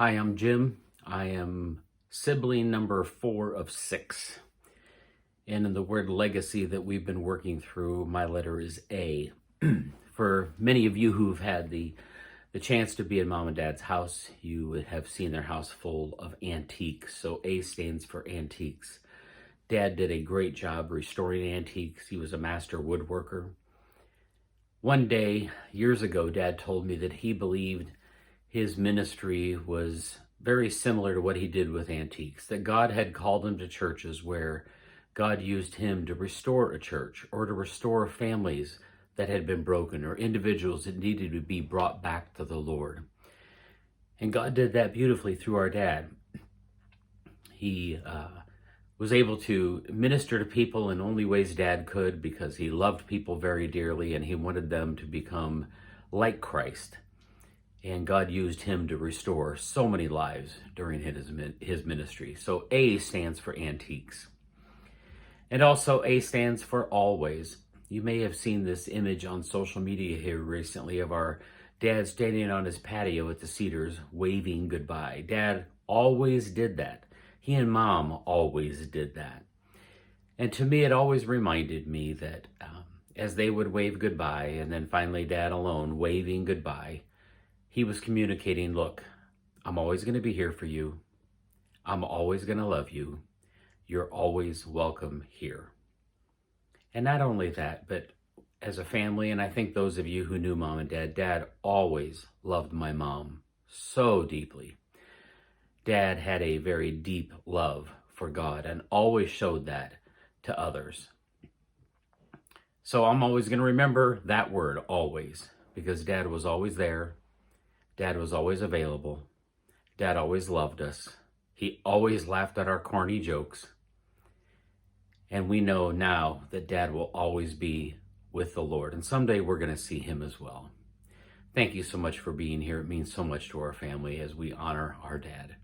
Hi, I'm Jim. I am sibling number 4 of 6. And in the word legacy that we've been working through, my letter is A. For many of you who've had the chance to be in Mom and Dad's house, you would have seen their house full of antiques. So A stands for antiques. Dad did a great job restoring antiques. He was a master woodworker. One day, years ago, Dad told me that he believed his ministry was very similar to what he did with antiques, that God had called him to churches where God used him to restore a church or to restore families that had been broken or individuals that needed to be brought back to the Lord. And God did that beautifully through our dad. He was able to minister to people in only ways Dad could because he loved people very dearly and he wanted them to become like Christ. And God used him to restore so many lives during his ministry. So A stands for antiques. And also A stands for always. You may have seen this image on social media here recently of our dad standing on his patio at the Cedars waving goodbye. Dad always did that. He and Mom always did that. And to me, it always reminded me that as they would wave goodbye and then finally Dad alone waving goodbye, he was communicating, look, I'm always going to be here for you. I'm always going to love you. You're always welcome here. And not only that, but as a family, and I think those of you who knew Mom and Dad always loved my mom so deeply. Dad had a very deep love for God and always showed that to others. So I'm always going to remember that word, always, because Dad was always there. Dad was always available. Dad always loved us. He always laughed at our corny jokes. And we know now that Dad will always be with the Lord. And someday we're going to see him as well. Thank you so much for being here. It means so much to our family as we honor our dad.